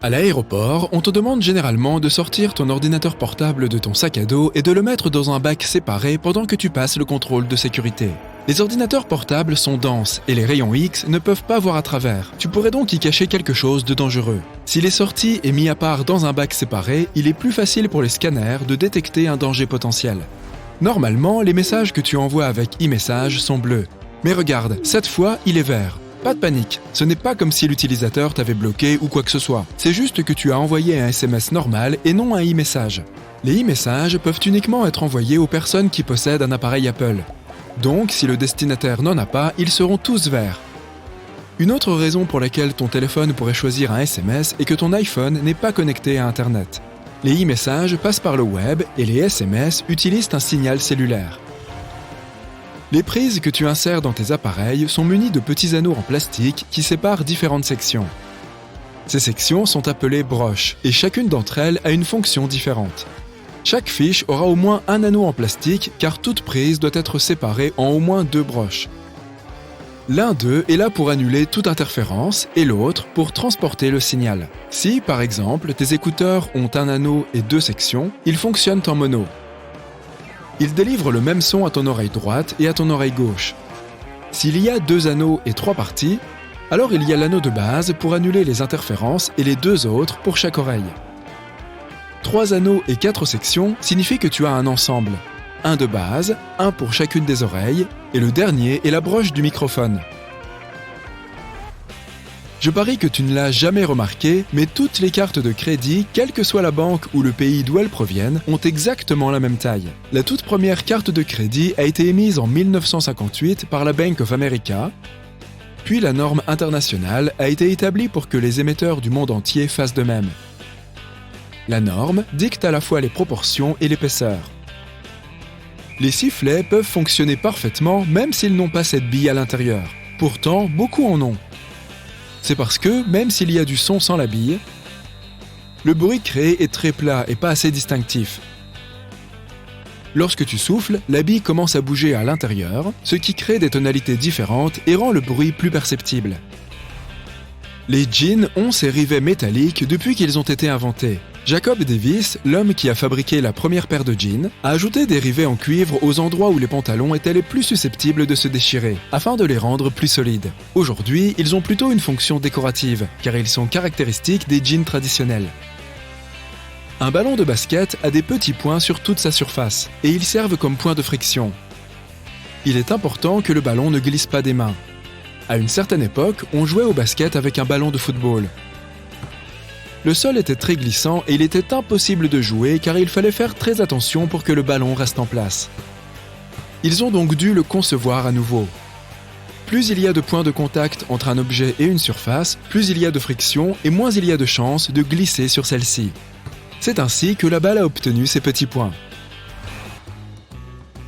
À l'aéroport, on te demande généralement de sortir ton ordinateur portable de ton sac à dos et de le mettre dans un bac séparé pendant que tu passes le contrôle de sécurité. Les ordinateurs portables sont denses et les rayons X ne peuvent pas voir à travers. Tu pourrais donc y cacher quelque chose de dangereux. S'il est sorti et mis à part dans un bac séparé, il est plus facile pour les scanners de détecter un danger potentiel. Normalement, les messages que tu envoies avec e-message sont bleus. Mais regarde, cette fois, il est vert. Pas de panique, ce n'est pas comme si l'utilisateur t'avait bloqué ou quoi que ce soit. C'est juste que tu as envoyé un SMS normal et non un e-message. Les e-messages peuvent uniquement être envoyés aux personnes qui possèdent un appareil Apple. Donc, si le destinataire n'en a pas, ils seront tous verts. Une autre raison pour laquelle ton téléphone pourrait choisir un SMS est que ton iPhone n'est pas connecté à Internet. Les e-messages passent par le web et les SMS utilisent un signal cellulaire. Les prises que tu insères dans tes appareils sont munies de petits anneaux en plastique qui séparent différentes sections. Ces sections sont appelées broches et chacune d'entre elles a une fonction différente. Chaque fiche aura au moins un anneau en plastique car toute prise doit être séparée en au moins 2 broches. L'un d'eux est là pour annuler toute interférence et l'autre pour transporter le signal. Si, par exemple, tes écouteurs ont un anneau et 2 sections, ils fonctionnent en mono. Ils délivrent le même son à ton oreille droite et à ton oreille gauche. S'il y a 2 anneaux et 3 parties, alors il y a l'anneau de base pour annuler les interférences et les 2 autres pour chaque oreille. 3 anneaux et 4 sections signifient que tu as un ensemble. Un de base, un pour chacune des oreilles, et le dernier est la broche du microphone. Je parie que tu ne l'as jamais remarqué, mais toutes les cartes de crédit, quelle que soit la banque ou le pays d'où elles proviennent, ont exactement la même taille. La toute première carte de crédit a été émise en 1958 par la Bank of America, puis la norme internationale a été établie pour que les émetteurs du monde entier fassent de même. La norme dicte à la fois les proportions et l'épaisseur. Les sifflets peuvent fonctionner parfaitement même s'ils n'ont pas cette bille à l'intérieur. Pourtant, beaucoup en ont. C'est parce que, même s'il y a du son sans la bille, le bruit créé est très plat et pas assez distinctif. Lorsque tu souffles, la bille commence à bouger à l'intérieur, ce qui crée des tonalités différentes et rend le bruit plus perceptible. Les jeans ont ces rivets métalliques depuis qu'ils ont été inventés. Jacob Davis, l'homme qui a fabriqué la première paire de jeans, a ajouté des rivets en cuivre aux endroits où les pantalons étaient les plus susceptibles de se déchirer, afin de les rendre plus solides. Aujourd'hui, ils ont plutôt une fonction décorative, car ils sont caractéristiques des jeans traditionnels. Un ballon de basket a des petits points sur toute sa surface, et ils servent comme point de friction. Il est important que le ballon ne glisse pas des mains. À une certaine époque, on jouait au basket avec un ballon de football. Le sol était très glissant et il était impossible de jouer car il fallait faire très attention pour que le ballon reste en place. Ils ont donc dû le concevoir à nouveau. Plus il y a de points de contact entre un objet et une surface, plus il y a de friction et moins il y a de chances de glisser sur celle-ci. C'est ainsi que la balle a obtenu ces petits points.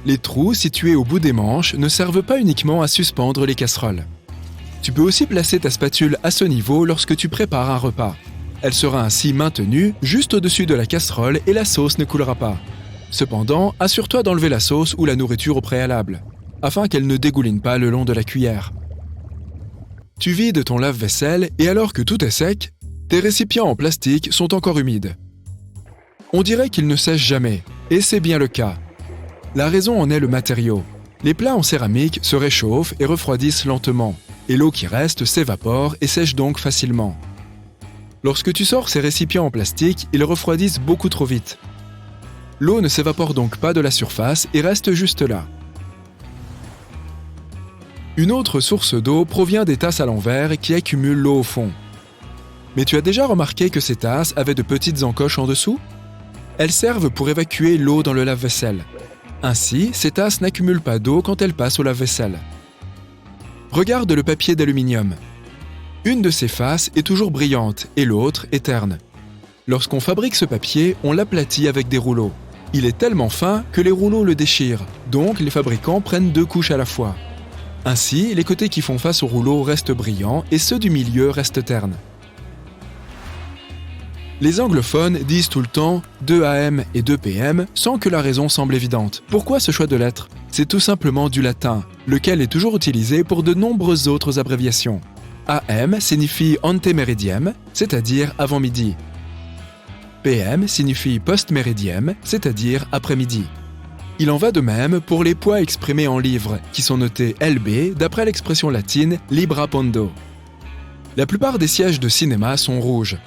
Les trous situés au bout des manches ne servent pas uniquement à suspendre les casseroles. Tu peux aussi placer ta spatule à ce niveau lorsque tu prépares un repas. Elle sera ainsi maintenue juste au-dessus de la casserole et la sauce ne coulera pas. Cependant, assure-toi d'enlever la sauce ou la nourriture au préalable, afin qu'elle ne dégouline pas le long de la cuillère. Tu vides ton lave-vaisselle et alors que tout est sec, tes récipients en plastique sont encore humides. On dirait qu'ils ne sèchent jamais, et c'est bien le cas. La raison en est le matériau. Les plats en céramique se réchauffent et refroidissent lentement, et l'eau qui reste s'évapore et sèche donc facilement. Lorsque tu sors ces récipients en plastique, ils refroidissent beaucoup trop vite. L'eau ne s'évapore donc pas de la surface et reste juste là. Une autre source d'eau provient des tasses à l'envers qui accumulent l'eau au fond. Mais tu as déjà remarqué que ces tasses avaient de petites encoches en dessous ? Elles servent pour évacuer l'eau dans le lave-vaisselle. Ainsi, ces tasses n'accumulent pas d'eau quand elles passent au lave-vaisselle. Regarde le papier d'aluminium. Une de ses faces est toujours brillante et l'autre est terne. Lorsqu'on fabrique ce papier, on l'aplatit avec des rouleaux. Il est tellement fin que les rouleaux le déchirent, donc les fabricants prennent 2 couches à la fois. Ainsi, les côtés qui font face au rouleau restent brillants et ceux du milieu restent ternes. Les anglophones disent tout le temps 2 AM et 2 PM sans que la raison semble évidente. Pourquoi ce choix de lettres ? C'est tout simplement du latin, lequel est toujours utilisé pour de nombreuses autres abréviations. AM signifie ante meridiem, c'est-à-dire avant midi. PM signifie post meridiem, c'est-à-dire après-midi. Il en va de même pour les poids exprimés en livres, qui sont notés LB d'après l'expression latine libra pondo. La plupart des sièges de cinéma sont rouges.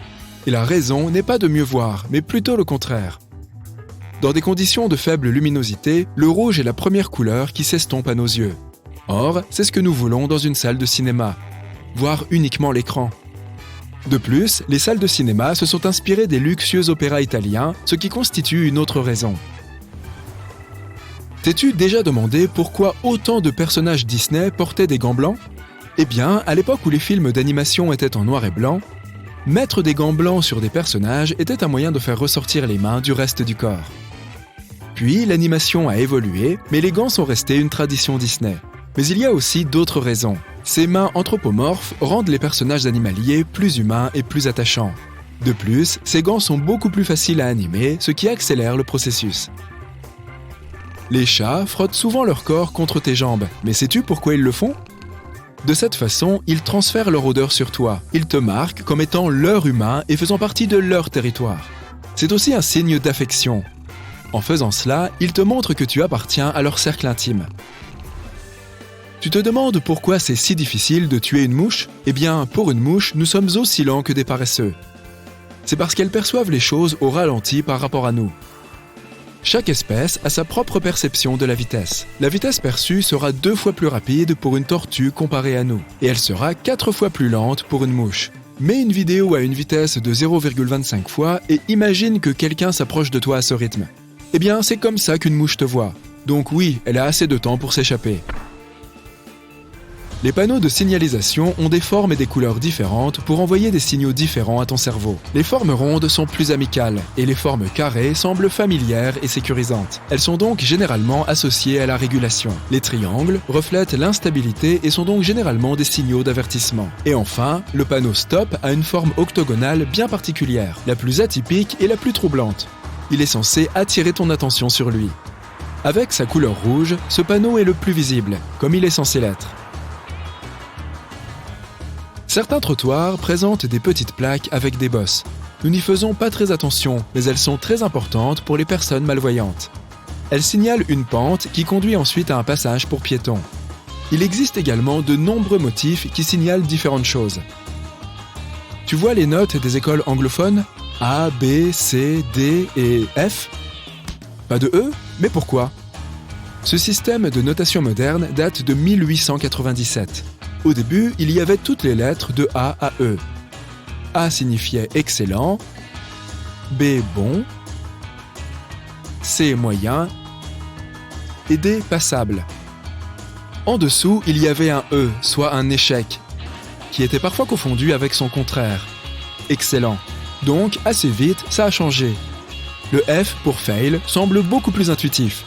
Et la raison n'est pas de mieux voir, mais plutôt le contraire. Dans des conditions de faible luminosité, le rouge est la première couleur qui s'estompe à nos yeux. Or, c'est ce que nous voulons dans une salle de cinéma, voir uniquement l'écran. De plus, les salles de cinéma se sont inspirées des luxueux opéras italiens, ce qui constitue une autre raison. T'es-tu déjà demandé pourquoi autant de personnages Disney portaient des gants blancs ? Eh bien, à l'époque où les films d'animation étaient en noir et blanc, mettre des gants blancs sur des personnages était un moyen de faire ressortir les mains du reste du corps. Puis, l'animation a évolué, mais les gants sont restés une tradition Disney. Mais il y a aussi d'autres raisons. Ces mains anthropomorphes rendent les personnages animaliers plus humains et plus attachants. De plus, ces gants sont beaucoup plus faciles à animer, ce qui accélère le processus. Les chats frottent souvent leur corps contre tes jambes, mais sais-tu pourquoi ils le font ? De cette façon, ils transfèrent leur odeur sur toi. Ils te marquent comme étant leur humain et faisant partie de leur territoire. C'est aussi un signe d'affection. En faisant cela, ils te montrent que tu appartiens à leur cercle intime. Tu te demandes pourquoi c'est si difficile de tuer une mouche ? Eh bien, pour une mouche, nous sommes aussi lents que des paresseux. C'est parce qu'elles perçoivent les choses au ralenti par rapport à nous. Chaque espèce a sa propre perception de la vitesse. La vitesse perçue sera 2 fois plus rapide pour une tortue comparée à nous, et elle sera 4 fois plus lente pour une mouche. Mets une vidéo à une vitesse de 0,25 fois et imagine que quelqu'un s'approche de toi à ce rythme. Eh bien, c'est comme ça qu'une mouche te voit. Donc oui, elle a assez de temps pour s'échapper. Les panneaux de signalisation ont des formes et des couleurs différentes pour envoyer des signaux différents à ton cerveau. Les formes rondes sont plus amicales, et les formes carrées semblent familières et sécurisantes. Elles sont donc généralement associées à la régulation. Les triangles reflètent l'instabilité et sont donc généralement des signaux d'avertissement. Et enfin, le panneau stop a une forme octogonale bien particulière, la plus atypique et la plus troublante. Il est censé attirer ton attention sur lui. Avec sa couleur rouge, ce panneau est le plus visible, comme il est censé l'être. Certains trottoirs présentent des petites plaques avec des bosses. Nous n'y faisons pas très attention, mais elles sont très importantes pour les personnes malvoyantes. Elles signalent une pente qui conduit ensuite à un passage pour piétons. Il existe également de nombreux motifs qui signalent différentes choses. Tu vois les notes des écoles anglophones ? A, B, C, D et F ? Pas de E ? Mais pourquoi ? Ce système de notation moderne date de 1897. Au début, il y avait toutes les lettres de A à E. A signifiait excellent, B bon, C moyen et D passable. En dessous, il y avait un E, soit un échec, qui était parfois confondu avec son contraire, excellent. Donc, assez vite, ça a changé. Le F pour fail semble beaucoup plus intuitif.